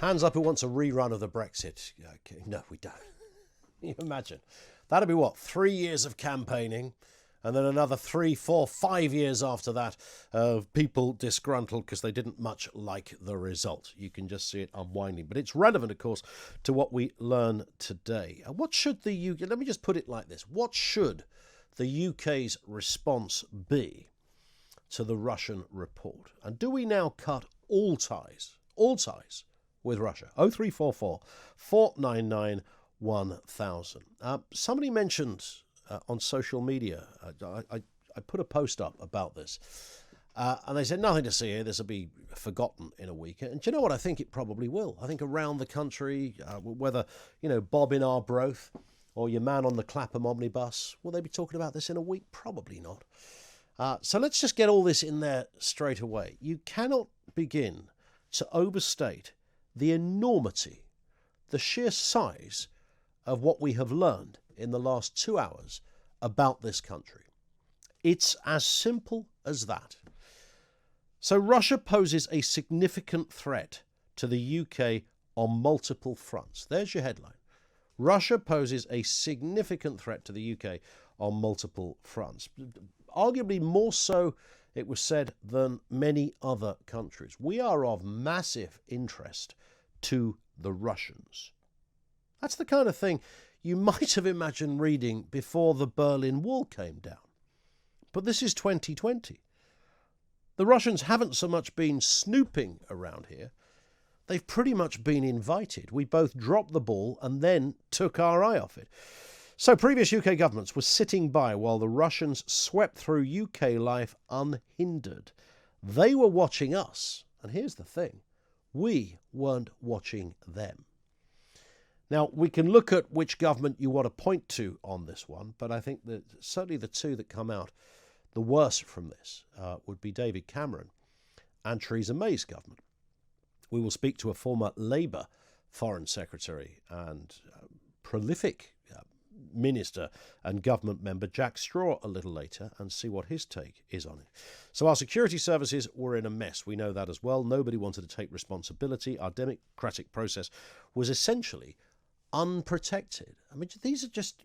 Hands up who wants a rerun of the Brexit. Okay. No, we don't. Can you imagine? That'd be what? 3 years of campaigning, and then another 3, 4, 5 years after that of people disgruntled because they didn't much like the result. You can just see it unwinding. But it's relevant, of course, to what we learn today. What should the UK... Let me just put it like this. What should the UK's response be to the Russian report? And do we now cut all ties with Russia? 0344 499 1000. Somebody mentioned on social media, I put a post up about this, and they said, nothing to see here, this will be forgotten in a week. And do you know what? I think it probably will. I think around the country, whether, Bob in Arbroath or your man on the Clapham omnibus, will they be talking about this in a week? Probably not. So let's just get all this in there straight away. You cannot begin to overstate the enormity, the sheer size of what we have learned in the last 2 hours about this country. It's as simple as that. So Russia poses a significant threat to the UK on multiple fronts. There's your headline. Russia poses a significant threat to the UK on multiple fronts. Arguably more so, it was said, than many other countries. We are of massive interest to the Russians. That's the kind of thing you might have imagined reading before the Berlin Wall came down. But this is 2020. The Russians haven't so much been snooping around here. They've pretty much been invited. We both dropped the ball and then took our eye off it. So previous UK governments were sitting by while the Russians swept through UK life unhindered. They were watching us. And here's the thing. We weren't watching them. Now, we can look at which government you want to point to on this one, but I think that certainly the two that come out the worst from this would be David Cameron and Theresa May's government. We will speak to a former Labour Foreign Secretary and prolific Minister and government member Jack Straw a little later and see what his take is on it. So our security services were in a mess. We know that as well. Nobody wanted to take responsibility. Our democratic process was essentially unprotected. I mean, these are just...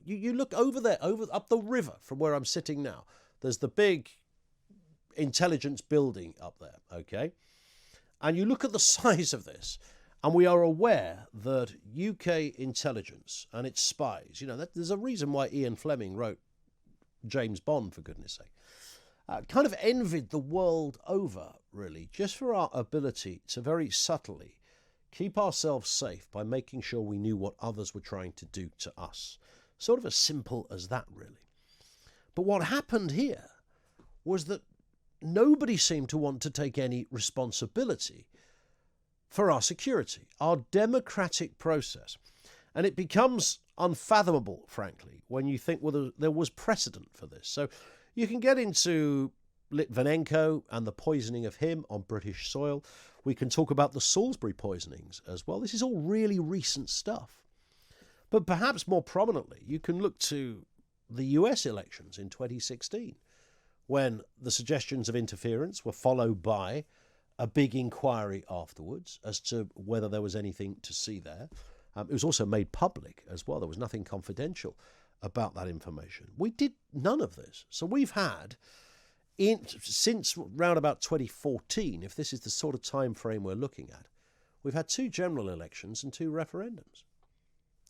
You look over there, up the river from where I'm sitting now. There's the big intelligence building up there, okay? And you look at the size of this, and we are aware that UK intelligence and its spies, there's a reason why Ian Fleming wrote James Bond, for goodness sake, kind of envied the world over, really, just for our ability to very subtly keep ourselves safe by making sure we knew what others were trying to do to us. Sort of as simple as that, really. But what happened here was that nobody seemed to want to take any responsibility for our security, our democratic process. And it becomes unfathomable, frankly, when you think, well, there was precedent for this. So you can get into Litvinenko and the poisoning of him on British soil. We can talk about the Salisbury poisonings as well. This is all really recent stuff. But perhaps more prominently, you can look to the US elections in 2016, when the suggestions of interference were followed by a big inquiry afterwards as to whether there was anything to see there. It was also made public as well. There was nothing confidential about that information. We did none of this. So we've had, since round about 2014, if this is the sort of time frame we're looking at, we've had 2 general elections and 2 referendums.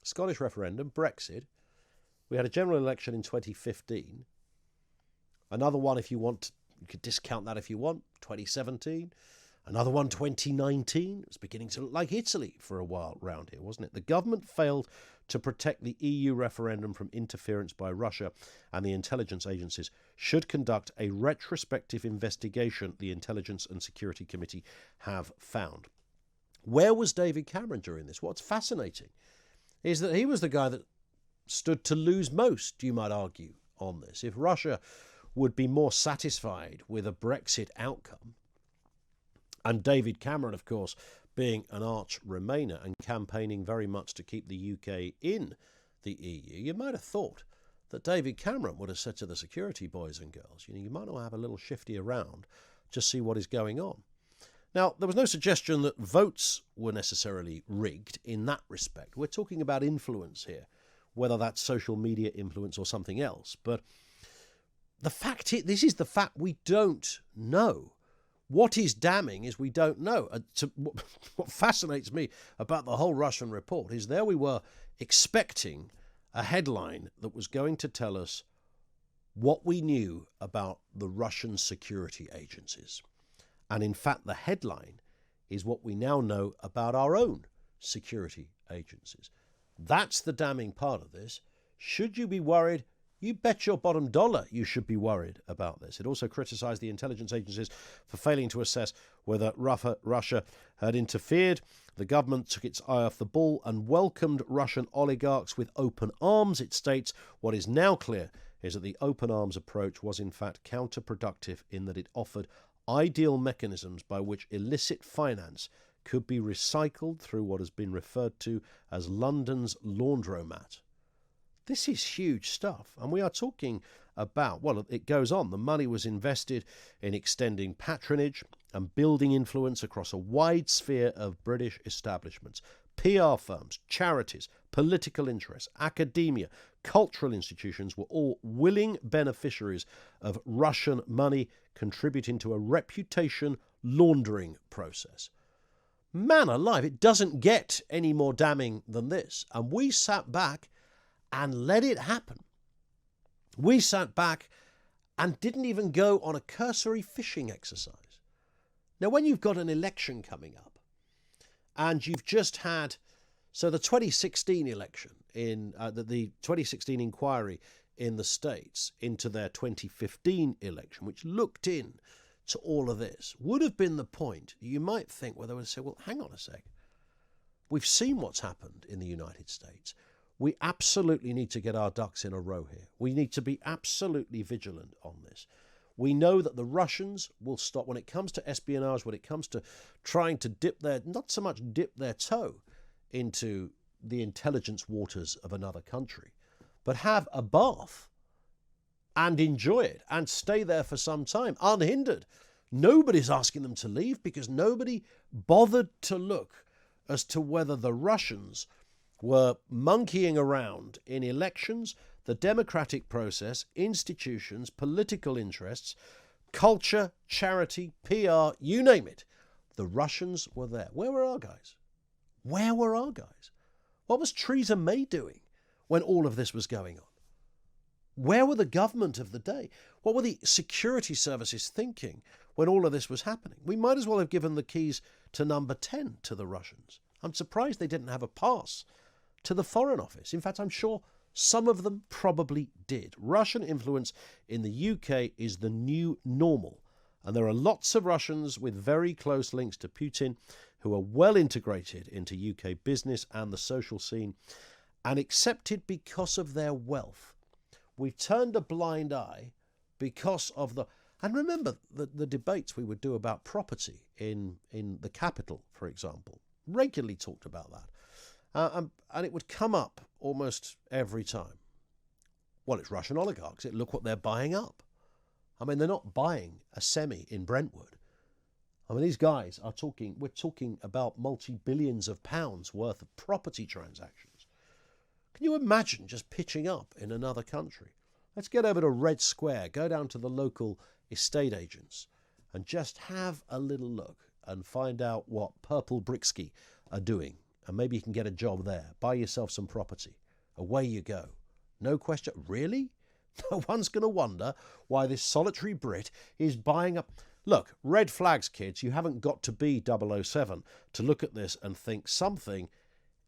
Scottish referendum, Brexit. We had a general election in 2015. Another one, if you want, you could discount that if you want, 2017. Another one, 2019. It was beginning to look like Italy for a while round here, wasn't it? The government failed to protect the EU referendum from interference by Russia, and the intelligence agencies should conduct a retrospective investigation, the Intelligence and Security Committee have found. Where was David Cameron during this? What's fascinating is that he was the guy that stood to lose most, you might argue, on this. If Russia would be more satisfied with a Brexit outcome, and David Cameron, of course, being an arch Remainer and campaigning very much to keep the UK in the EU, you might have thought that David Cameron would have said to the security boys and girls, you might not have a little shifty around, just see what is going on. Now, there was no suggestion that votes were necessarily rigged in that respect. We're talking about influence here, whether that's social media influence or something else. But this is the fact, we don't know. What is damning is we don't know. What fascinates me about the whole Russian report is there we were expecting a headline that was going to tell us what we knew about the Russian security agencies. And in fact, the headline is what we now know about our own security agencies. That's the damning part of this. Should you be worried? You bet your bottom dollar you should be worried about this. It also criticised the intelligence agencies for failing to assess whether Russia had interfered. The government took its eye off the ball and welcomed Russian oligarchs with open arms. It states what is now clear is that the open arms approach was in fact counterproductive in that it offered ideal mechanisms by which illicit finance could be recycled through what has been referred to as London's laundromat. This is huge stuff, and we are talking about, well, it goes on. The money was invested in extending patronage and building influence across a wide sphere of British establishments, PR firms, charities, political interests, academia, cultural institutions were all willing beneficiaries of Russian money, contributing to a reputation laundering process. Man alive, it doesn't get any more damning than this. And we sat back and let it happen. We sat back and didn't even go on a cursory fishing exercise. Now, when you've got an election coming up and you've just had, so the 2016 election, the 2016 inquiry in the States into their 2015 election, which looked in to all of this, would have been the point. You might think, well, they would say, well, hang on a sec. We've seen what's happened in the United States. We absolutely need to get our ducks in a row here. We need to be absolutely vigilant on this. We know that the Russians will stop when it comes to espionage, when it comes to trying to not so much dip their toe into the intelligence waters of another country, but have a bath and enjoy it and stay there for some time unhindered. Nobody's asking them to leave because nobody bothered to look as to whether the Russians were monkeying around in elections, the democratic process, institutions, political interests, culture, charity, PR, you name it. The Russians were there. Where were our guys? Where were our guys? What was Theresa May doing when all of this was going on? Where were the government of the day? What were the security services thinking when all of this was happening? We might as well have given the keys to number 10 to the Russians. I'm surprised they didn't have a pass to the Foreign Office. In fact, I'm sure some of them probably did. Russian influence in the UK is the new normal. And there are lots of Russians with very close links to Putin who are well integrated into UK business and the social scene and accepted because of their wealth. We've turned a blind eye because of the... And remember the debates we would do about property in the capital, for example. Regularly talked about that. And it would come up almost every time. Well, it's Russian oligarchs. Look what they're buying up. I mean, they're not buying a semi in Brentwood. I mean, these guys are we're talking about multi-billions of pounds worth of property transactions. Can you imagine just pitching up in another country? Let's get over to Red Square, go down to the local estate agents and just have a little look and find out what Purple Brixky are doing. And maybe you can get a job there. Buy yourself some property. Away you go. No question. Really? No one's going to wonder why this solitary Brit is buying up... Look, red flags, kids. You haven't got to be 007 to look at this and think something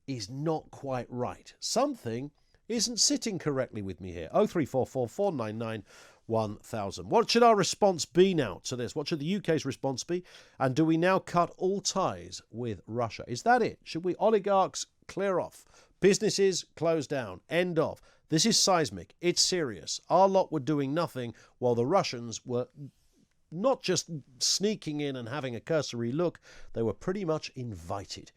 is not quite right. Something isn't sitting correctly with me here. 0344 499 1000. What should our response be now to this? What should the UK's response be? And do we now cut all ties with Russia? Is that it? Should we oligarchs clear off? Businesses close down. End of. This is seismic. It's serious. Our lot were doing nothing while the Russians were not just sneaking in and having a cursory look. They were pretty much invited